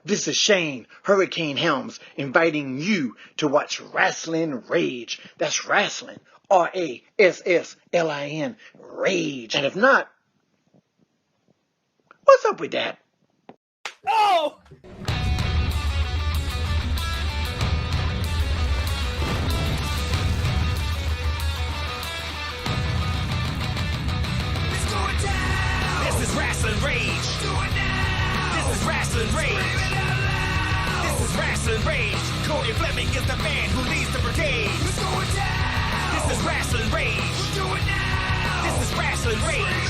This is Shane, Hurricane Helms, inviting you to watch Rasslin Rage. That's Rasslin, Rasslin, Rage. And if not, what's up with that? Oh! It's going down! This is Rasslin Rage! It's going down! This is Rasslin Rage! This is Rasslin Rage! Cody Fleming is the man who leads the brigade! It's going down! This is Rasslin Rage! It's going down! This is Rasslin Rage!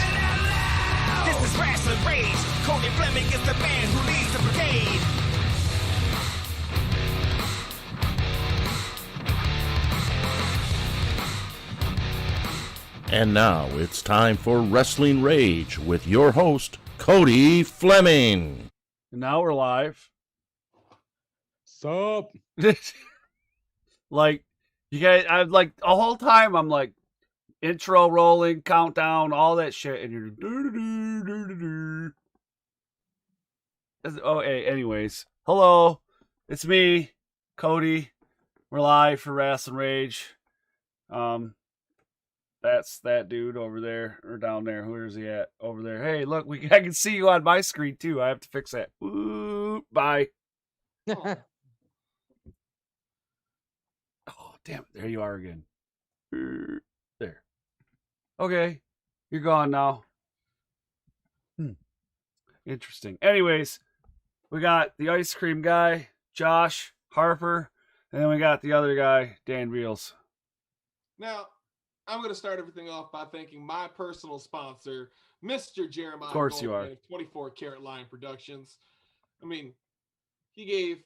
This is Rasslin Rage! Cody Fleming is the man who leads the brigade! And now it's time for Rasslin Rage with your host, Cody Fleming. And now we're live. Sup? Like, you guys, I'm like, the whole time I'm like, intro rolling, countdown, all that shit, and you're anyways. Hello, it's me, Cody. We're live for Rasslin Rage. That's that dude over there, or down there. Where's he at? Over there. Hey, look, I can see you on my screen, too. I have to fix that. Ooh, bye. Oh, damn. There you are again. There. Okay. You're gone now. Interesting. Anyways, we got the ice cream guy, Josh, Harper, and then we got the other guy, Dan Reels. Now, I'm going to start everything off by thanking my personal sponsor, Mr. Jeremiah. Of course you are. 24 Karat Line Productions. I mean, he gives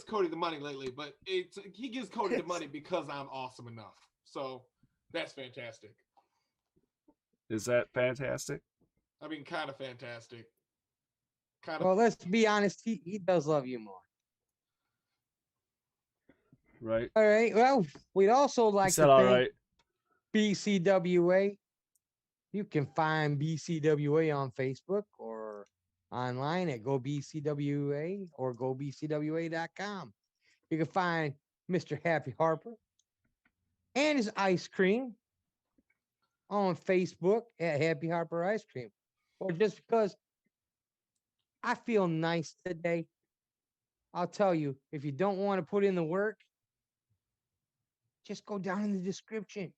Cody the money lately, but he gives Cody the money because I'm awesome enough. So that's fantastic. Is that fantastic? I mean, kind of fantastic. Well, let's be honest. He does love you more. Right. All right. Well, we'd also like to all thank right. BCWA. You can find BCWA on Facebook or online at GoBCWA or GoBCWA.com. You can find Mr. Happy Harper and his ice cream on Facebook at Happy Harper Ice Cream. Or just because I feel nice today, I'll tell you, if you don't want to put in the work, just go down in the description.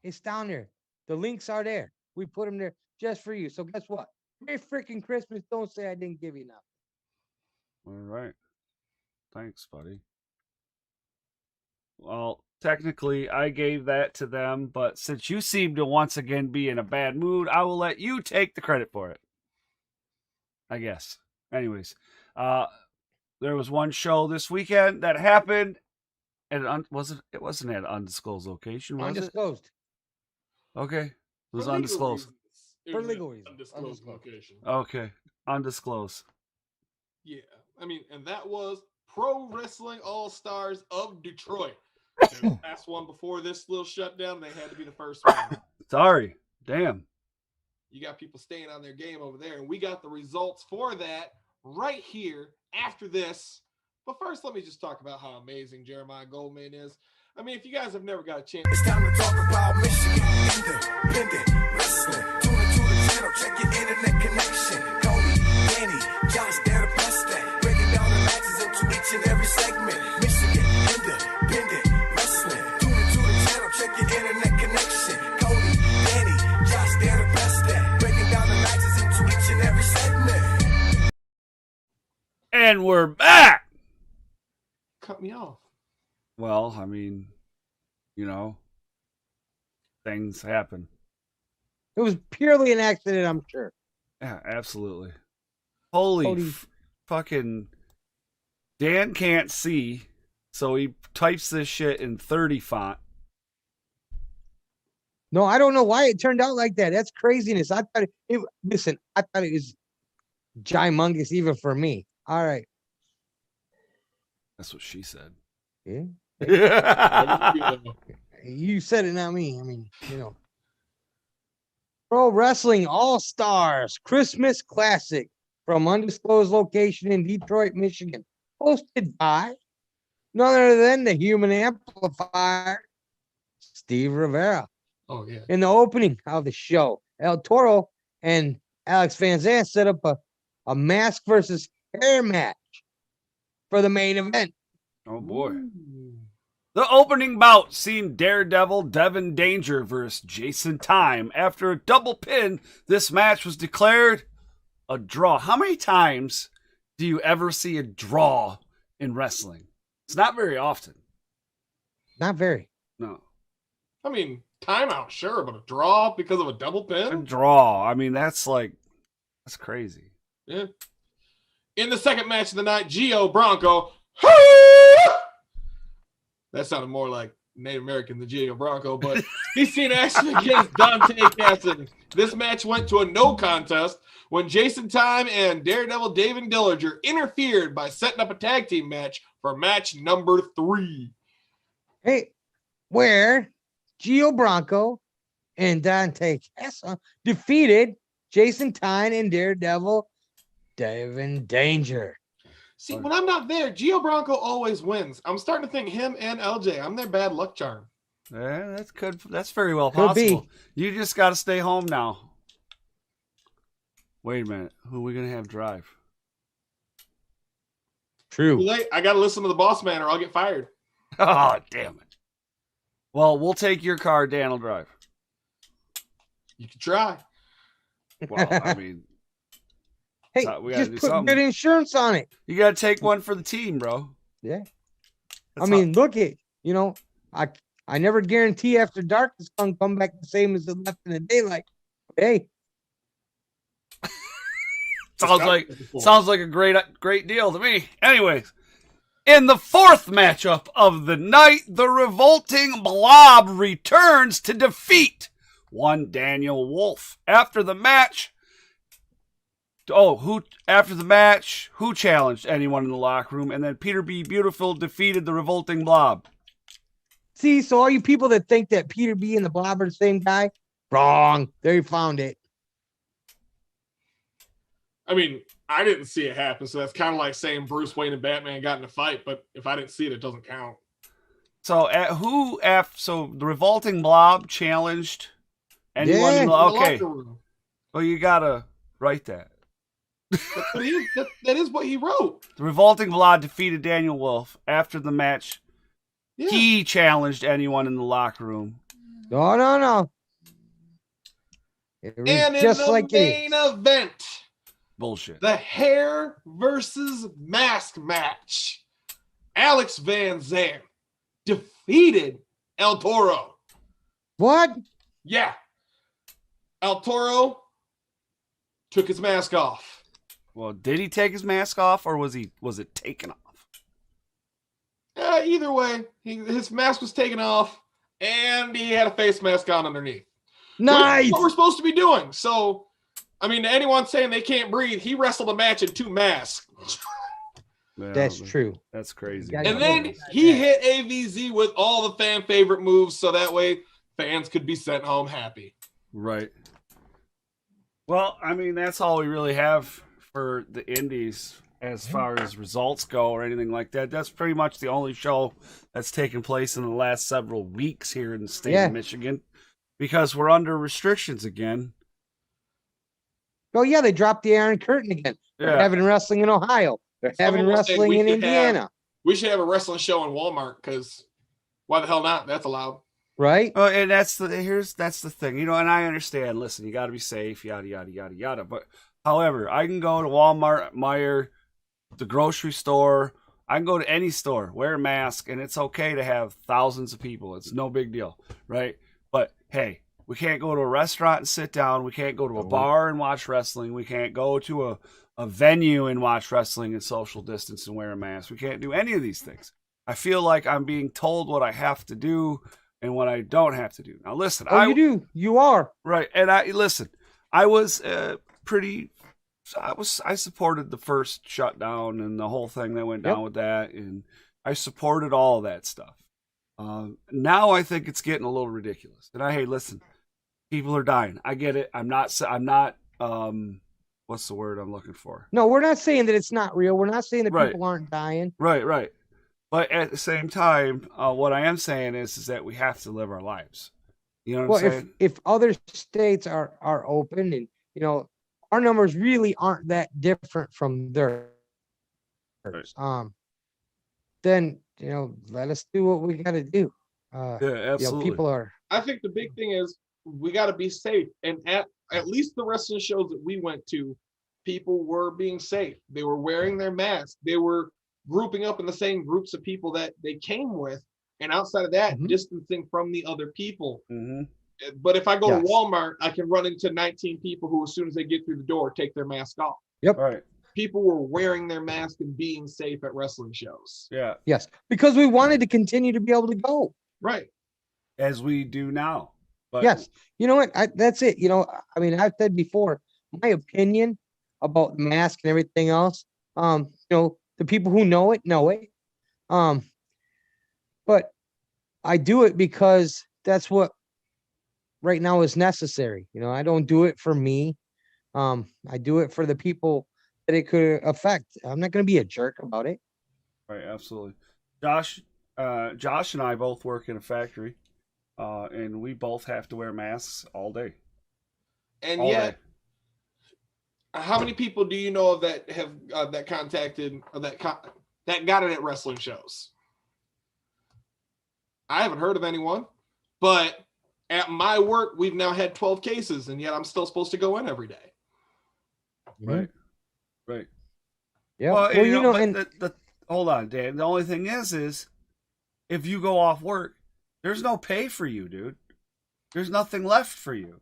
It's down there. The links are there. We put them there just for you. So guess what? Merry freaking Christmas. Don't say I didn't give you nothing. All right. Thanks, buddy. Well, technically, I gave that to them, but since you seem to once again be in a bad mood, I will let you take the credit for it. I guess. Anyways, there was one show this weekend that happened, and it wasn't at an undisclosed location, was Undisclosed. it? Okay. It was For legal undisclosed. reasons, it For was legal an reasons. Undisclosed Undisclosed. location. Okay. Undisclosed. Yeah. I mean, and that was Pro Wrestling All-Stars of Detroit. The last one before this little shutdown, they had to be the first one. Sorry. Damn. You got people staying on their game over there, and we got the results for that right here after this. But first, let me just talk about how amazing Jeremiah Goldman is. I mean, if you guys have never got a chance, It's time to talk about Michigan independent wrestling. Tune into the channel, check your internet connection. Cody, Danny, Josh, they're the best at breaking down the matches into each and every segment. Michigan independent wrestling. Tune into the channel, check your internet connection. Cody, Danny, Josh, they're the best at breaking down the matches into each and every segment. And we're back. cut me off. Well, I mean, things happen. It was purely an accident, I'm sure. Yeah, absolutely. Holy Cody. fucking... Dan can't see, so he types this shit in 30 font. No, I don't know why it turned out like that. That's craziness. I thought it was gymongous even for me. All right. That's what she said. Yeah. Yeah. You said it, not me. I mean, Pro Wrestling All-Stars Christmas Classic from undisclosed location in Detroit, Michigan, hosted by none other than the human amplifier, Steve Rivera. Oh yeah. In the opening of the show, El Toro and Alex Van Zandt set up a mask versus hair match for the main event. Oh boy. The opening bout seen Daredevil Devin Danger versus Jason Time. After a double pin, this match was declared a draw. How many times do you ever see a draw in wrestling? It's not very often. Not very. No. I mean, timeout, sure, but a draw because of a double A pin? draw. I mean, that's crazy. Yeah. In the second match of the night, Gio Bronco. That sounded more like Native American than Gio Bronco, but he's seen action against Dante Cassidy. This match went to a no contest when Jason Time and Daredevil David Dillinger interfered by setting up a tag team match for match number 3. Hey, where Gio Bronco and Dante Cassidy defeated Jason Tyne and Daredevil Devin Danger. See, when I'm not there, Gio Bronco always wins. I'm starting to think him and LJ. I'm their bad luck charm. Yeah, that's good. That's very well Could possible. You just got to stay home now. Wait a minute. Who are we going to have drive? True. Too late. I got to listen to the boss man or I'll get fired. Oh, damn it. Well, we'll take your car. Dan will drive. You can try. Well, I mean, Hey, we gotta just do put something. good insurance on it. You got to take one for the team, bro. Yeah. That's I mean, look it. You know, I never guarantee after dark it's gonna come back the same as it left in the daylight. Hey, sounds like a great deal to me. Anyways, in the fourth matchup of the night, the revolting Blob returns to defeat one Daniel Wolf. After the match, who challenged anyone in the locker room? And then Peter B. Beautiful defeated the revolting Blob. see, so all you people that think that Peter B and the Blob are the same guy, wrong. There you found it. I mean, I didn't see it happen, so that's kind of like saying Bruce Wayne and Batman got in a fight, but if I didn't see it, it doesn't count. So so the revolting Blob challenged anyone in the okay. locker room. Well, you gotta write that. That is what he wrote. The revolting Blob defeated Daniel Wolf. After the match, Yeah. he challenged anyone in the locker room. No. It was And in just the like main event, Bullshit. the hair versus mask match, Alex Van Zandt defeated El Toro. What? Yeah. El Toro took his mask off. Well, did he take his mask off, or was it taken off? Either way, his mask was taken off, and he had a face mask on underneath. Nice. What we're supposed to be doing. So, I mean, to anyone saying they can't breathe, he wrestled a match in 2 masks. Yeah, That's true. That's crazy. And And then he hit AVZ with all the fan favorite moves, so that way fans could be sent home happy. Right. Well, I mean, that's all we really have for the indies as far as results go or anything like that. That's pretty much the only show that's taken place in the last several weeks here in the state of Michigan because we're under restrictions again. Oh, yeah, they dropped the Iron Curtain again. They're having wrestling in Ohio. They're having Someone was saying wrestling we in should Indiana. We should have a wrestling show in Walmart because why the hell not? That's allowed. Right? Oh, and that's the thing, and I understand. Listen, you got to be safe, yada yada yada yada. But however, I can go to Walmart, Meijer, the grocery store. I can go to any store, wear a mask, and it's okay to have thousands of people. It's no big deal, right? But hey, we can't go to a restaurant and sit down. We can't go to a bar and watch wrestling. We can't go to a venue and watch wrestling and social distance and wear a mask. We can't do any of these things. I feel like I'm being told what I have to do and what I don't have to do. Now, listen. You do. You are. Right. And I was I supported the first shutdown and the whole thing that went down with that. And I supported all of that stuff. Now I think it's getting a little ridiculous. And hey, listen, people are dying. I get it. I'm not what's the word I'm looking for? No, we're not saying that it's not real. We're not saying that Right. people aren't dying. Right. But at the same time, what I am saying is that we have to live our lives. You know what I'm saying? If other states are open, and you know, our numbers really aren't that different from theirs. Right. Then you know, let us do what we got to do. Yeah, You know, absolutely. people are. I think the big thing is we got to be safe. And at least the wrestling shows that we went to, people were being safe. They were wearing their masks. They were grouping up in the same groups of people that they came with. And outside of that, Mhm. distancing from the other people. Mhm. But if I go Yes. to Walmart, I can run into 19 people who, as soon as they get through the door, take their mask off. Yep. Right. People were wearing their mask and being safe at wrestling shows. Yeah. Yes, because we wanted to continue to be able to go. Right. As we do now. But Yes. You know what? That's it. You know, I mean, I've said before, my opinion about the mask and everything else. You know, the people who know it know it. But I do it because that's what right now is necessary. You know, I don't do it for me. I do it for the people that it could affect. I'm not going to be a jerk about it. Right, absolutely. Josh and I both work in a factory, and we both have to wear masks all day. And All yet, day. how many people do you know of that have that contacted or that got it at wrestling shows? I haven't heard of anyone, but at my work, we've now had 12 cases, and yet I'm still supposed to go in every day. Right. Right. Yeah. Well, Well, you know, but and the hold on, Dan. The only thing is if you go off work, there's no pay for you, dude. There's nothing left for you.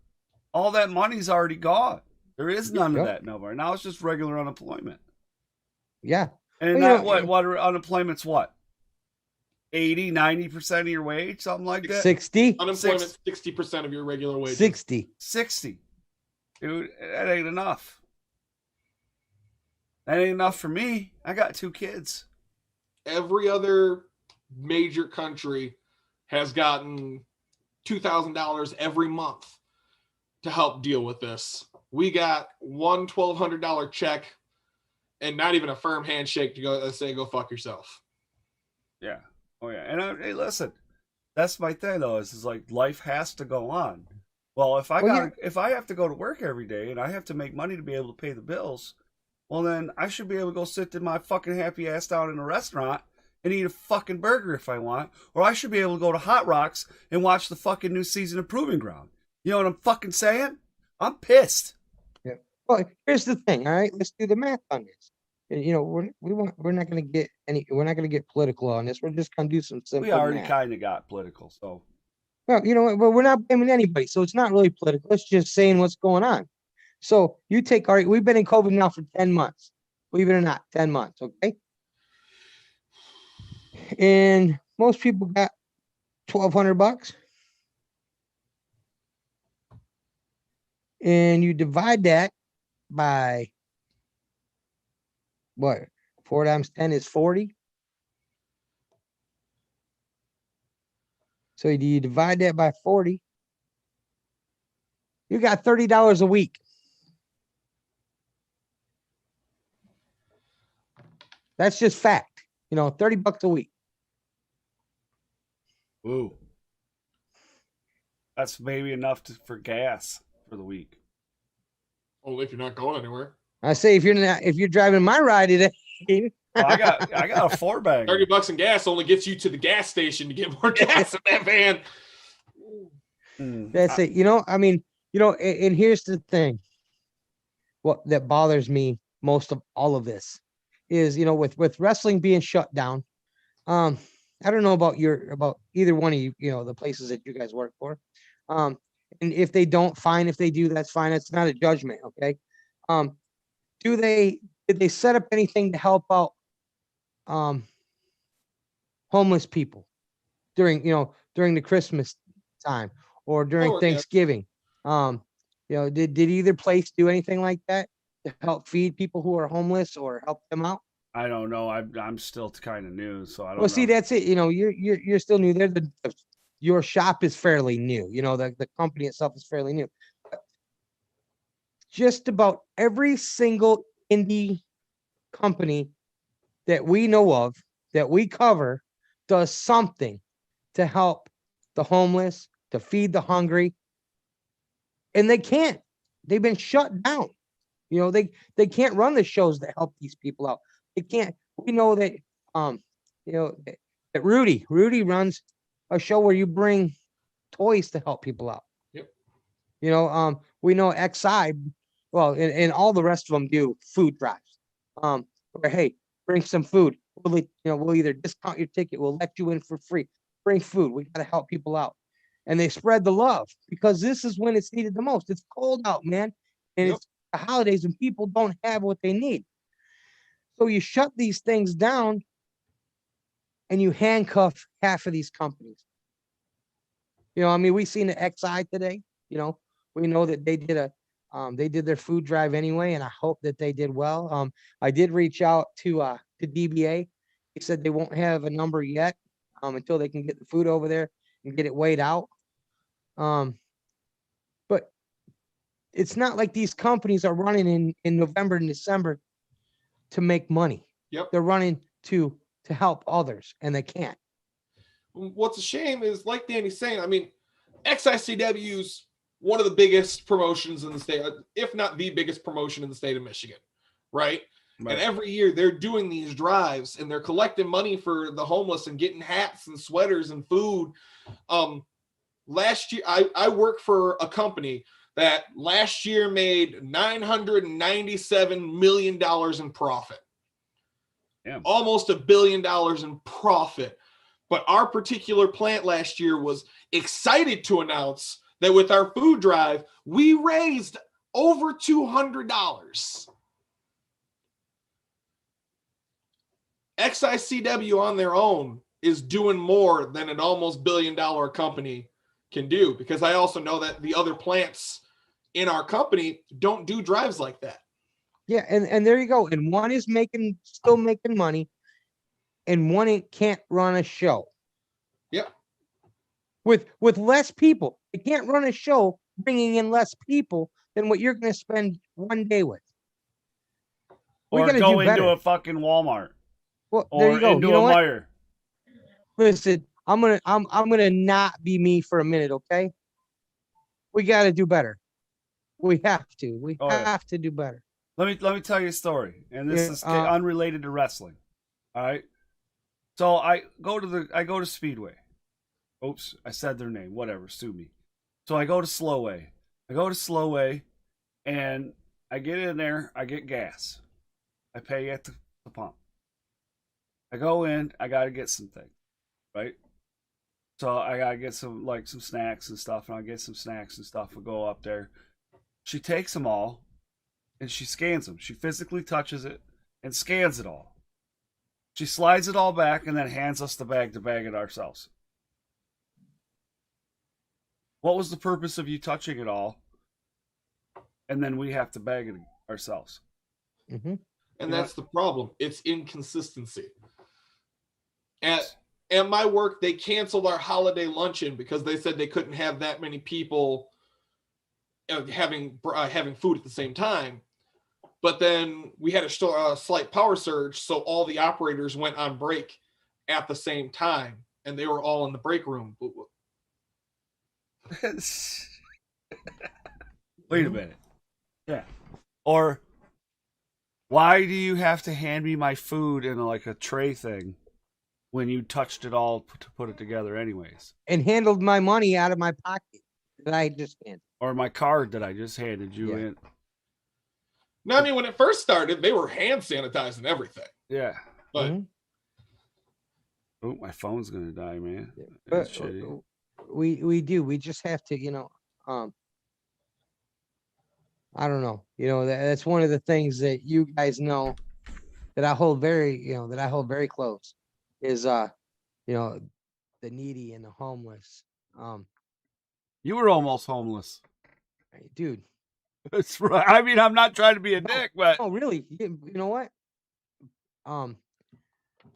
All that money's already gone. There is none of that no more. Now it's just regular unemployment. yeah. And Well, that, you know, what unemployment's what? 80, 90% of your wage, something like that. 60. Unemployment, 60% of your regular wages. 60. Dude, that ain't enough. That ain't enough for me. I got 2 kids. Every other major country has gotten $2,000 every month to help deal with this. We got one $1,200 check and not even a firm handshake to go say, go fuck yourself. Yeah. Oh yeah. And hey, listen, that's my thing though. Is like life has to go on. Well, if I have to go to work every day and I have to make money to be able to pay the bills, well then I should be able to go sit my fucking happy ass down in a restaurant and eat a fucking burger if I want, or I should be able to go to Hot Rocks and watch the fucking new season of Proving Ground. You know what I'm fucking saying? I'm pissed. Yeah. Well, here's the thing. All right, let's do the math on this. You know, we're not going to get political on this. We're just going to do some simple. We already math. kind of got political, so. Well, you know what? Well, we're not blaming anybody, so it's not really political. It's just saying what's going on. So you take we've been in COVID now for 10 months. Believe it or not, 10 months. Okay. And most people got $1,200. And you divide that by what? 4 times 10 is 40. So you divide that by 40. You got $30 a week. That's just fact. You know, $30 a week. Ooh. That's maybe enough for gas for the week. Only if you're not going anywhere. I say if you're driving my ride today. Well, I got a 4-bag. $30 in gas only gets you to the gas station to get more gas in that van. That's it. You know, I mean, you know, and here's the thing. What that bothers me most of all of this is, you know, with wrestling being shut down. I don't know about either one of you, you know, the places that you guys work for. And if they don't, fine. If they do, that's fine. It's not a judgment. Okay. Did they set up anything to help out homeless people during the Christmas time or during Thanksgiving? You know, did either place do anything like that to help feed people who are homeless or help them out? I don't know. I'm still kind of new, so I don't know. Well, see, that's it. You know, you're still new there. Your shop is fairly new. You know, the company itself is fairly new. just about every single indie company that we know of, that we cover, does something to help the homeless, to feed the hungry, and they can't. They've been shut down. They can't run the shows that help these people out. They can't. We know that you know that Rudy runs a show where you bring toys to help people out. Yep. We know XI, well, and all the rest of them do food drives. Where, hey, bring some food. We'll either discount your ticket, we'll let you in for free. Bring food. We got to help people out. And they spread the love because this is when it's needed the most. It's cold out, man. And Yep. it's the holidays and people don't have what they need. So you shut these things down and you handcuff half of these companies. We seen the XI today. We know that they did their food drive anyway, and I hope that they did well. I did reach out to DBA. They said they won't have a number yet until they can get the food over there and get it weighed out. But it's not like these companies are running in November and December to make money. Yep. They're running to help others, and they can't. What's a shame is, like Danny's saying, I mean, XICW's one of the biggest promotions in the state, if not the biggest promotion in the state of Michigan, right? And every year they're doing these drives and they're collecting money for the homeless and getting hats and sweaters and food. Last year, I work for a company that last year made $997 million in profit. Yeah. Almost $1 billion in profit. But our particular plant last year was excited to announce that with our food drive, we raised over $200. XICW on their own is doing more than an almost $1 billion company can do, because I also know that the other plants in our company don't do drives like that. Yeah, and there you go. And one is still making money, and one can't run a show. Yep. With less people. It can't run a show bringing in less people than what you're going to spend one day with. We Or got to go do into better. a fucking Walmart. Well, there Or you go. into You know a what? Meijer. Listen, I'm gonna not be me for a minute, okay? We got to do better. We have to. We have to do better. Let me tell you a story, and this Yeah, is unrelated to wrestling. All right. So I go to Speedway. Oops, I said their name. Whatever, sue me. So I go to Slowway. And I get in there. I get gas. I pay at the pump. I go in. I gotta get some things, right? So I gotta get some snacks and stuff, and I get some snacks and stuff. I go up there. She takes them all, and she scans them. She physically touches it and scans it all. She slides it all back and then hands us the bag to bag it ourselves. What was the purpose of you touching it all, and then we have to bag it ourselves? Mm-hmm. And that's the problem. It's inconsistency. At my work, they canceled our holiday luncheon because they said they couldn't have that many people having food at the same time. But then we had a slight power surge, so all the operators went on break at the same time, and they were all in the break room. Wait a minute. Yeah. Or why do you have to hand me my food in like a tray thing when you touched it all to put it together anyways? And handled my money out of my pocket that I just handed. Or my card that I just handed you in. No, I mean, when it first started, they were hand sanitizing everything. Yeah. But oh, my phone's gonna die, man. But we do. We just have to, I don't know. That's one of the things that you guys know that I hold very close is the needy and the homeless. You were almost homeless. Dude. That's right. I mean, I'm not trying to be a dick, but oh, really? You know what?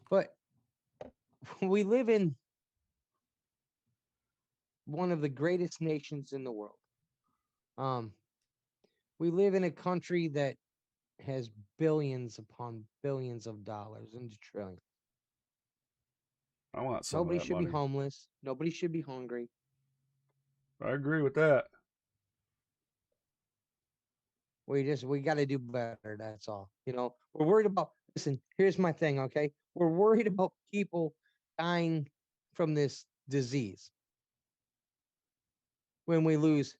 But we live in one of the greatest nations in the world. We live in a country that has billions upon billions of dollars into trillions. I want some Nobody of that should money. be homeless. Nobody should be hungry. I agree with that. We got to do better. That's all. You know, we're worried about, listen, here's my thing. Okay. We're worried about people dying from this disease. When we lose,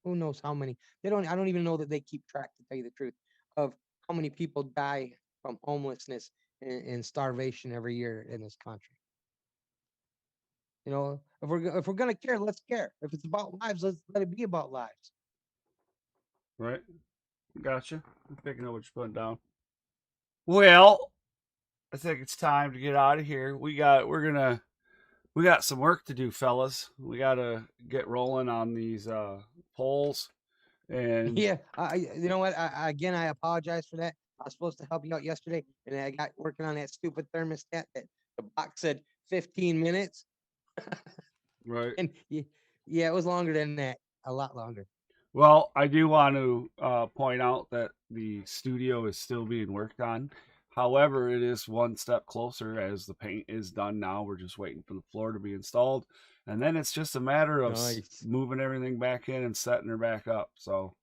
who knows how many, I don't even know that they keep track, to tell you the truth, of how many people die from homelessness and starvation every year in this country. You know, if we're gonna care, let's care. If it's about lives, let's let it be about lives. Right. Gotcha. I'm picking up what you're putting down. Well, I think it's time to get out of here. We got some work to do, fellas. We gotta get rolling on these polls. And Yeah, you know what? I apologize for that. I was supposed to help you out yesterday, and I got working on that stupid thermostat that the box said 15 minutes. right. And yeah, it was longer than that, a lot longer. Well, I do want to point out that the studio is still being worked on. However, it is one step closer as the paint is done now. We're just waiting for the floor to be installed. And then it's just a matter of moving everything back in and setting her back up. So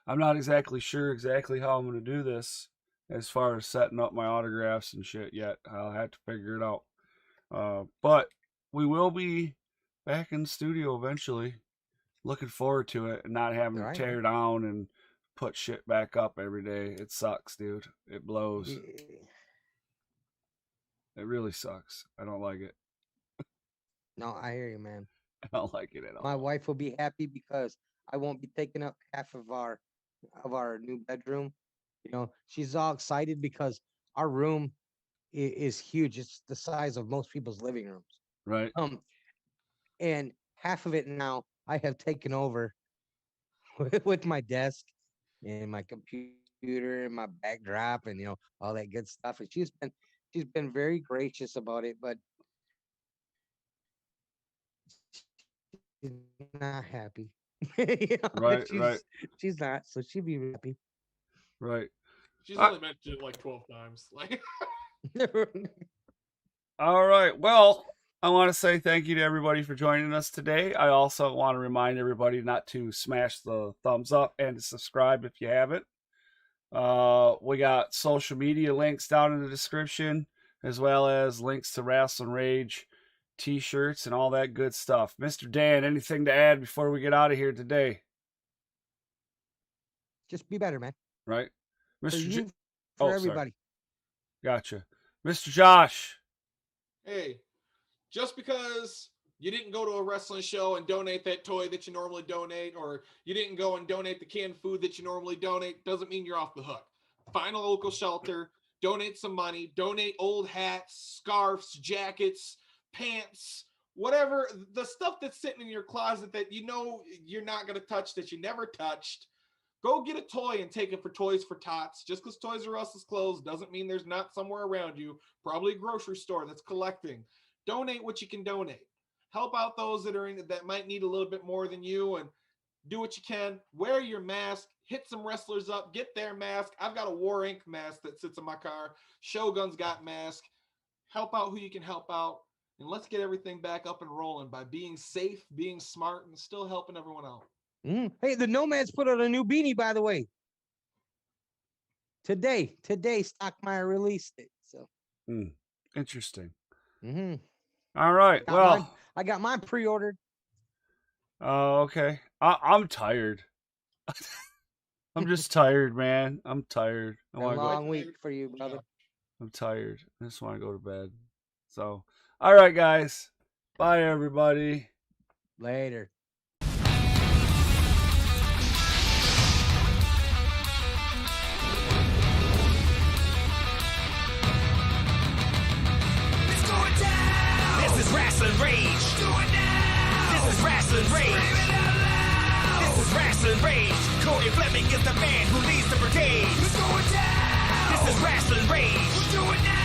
I'm not exactly sure how I'm going to do this as far as setting up my autographs and shit yet. I'll have to figure it out. But we will be back in the studio eventually. Looking forward to it and not having to tear down and put shit back up every day. It sucks, dude. It blows. It really sucks. I don't like it. No, I hear you, man. I don't like it at all. My wife will be happy because I won't be taking up half of our new bedroom. You know, she's all excited because our room is huge. It's the size of most people's living rooms. Right. And half of it now I have taken over with my desk and my computer and my backdrop and, you know, all that good stuff. And she's been very gracious about it, but she's not happy. You know, right. She's not, so she'll be happy. Right. She's only mentioned it like 12 times. Like. All right. Well, I want to say thank you to everybody for joining us today. I also want to remind everybody not to smash the thumbs up and to subscribe if you haven't. We got social media links down in the description, as well as links to Rasslin Rage T-shirts and all that good stuff. Mr. Dan, anything to add before we get out of here today? Just be better, man. Right. Mr. For everybody. Sorry. Gotcha. Mr. Josh. Hey, just because you didn't go to a wrestling show and donate that toy that you normally donate, or you didn't go and donate the canned food that you normally donate, doesn't mean you're off the hook. Find a local shelter, donate some money, donate old hats, scarves, jackets, pants, whatever, the stuff that's sitting in your closet that you know you're not going to touch, that you never touched. Go get a toy and take it for Toys for Tots. Just because Toys R Us is closed doesn't mean there's not somewhere around you, probably a grocery store that's collecting. Donate what you can donate. Help out those that might need a little bit more than you, and do what you can. Wear your mask. Hit some wrestlers up. Get their mask. I've got a War Inc. mask that sits in my car. Shogun's got mask. Help out who you can help out. And let's get everything back up and rolling by being safe, being smart, and still helping everyone out. Hey, the Nomads put out a new beanie, by the way. Today, Stockmeyer released it. So Interesting. Mm-hmm. All right. I got mine pre-ordered. Oh, okay. I'm tired. I'm just tired, man. I'm tired. A long week for you, brother. I'm tired. I just want to go to bed. So, all right, guys. Bye, everybody. Later. This is Rasslin Rage. Do it now. This is Rasslin Rage. Scream it out loud. This is Rasslin Rage. Cody Fleming is the man who leads the brigade. Let's go down. This is Rasslin Rage. We'll do it now.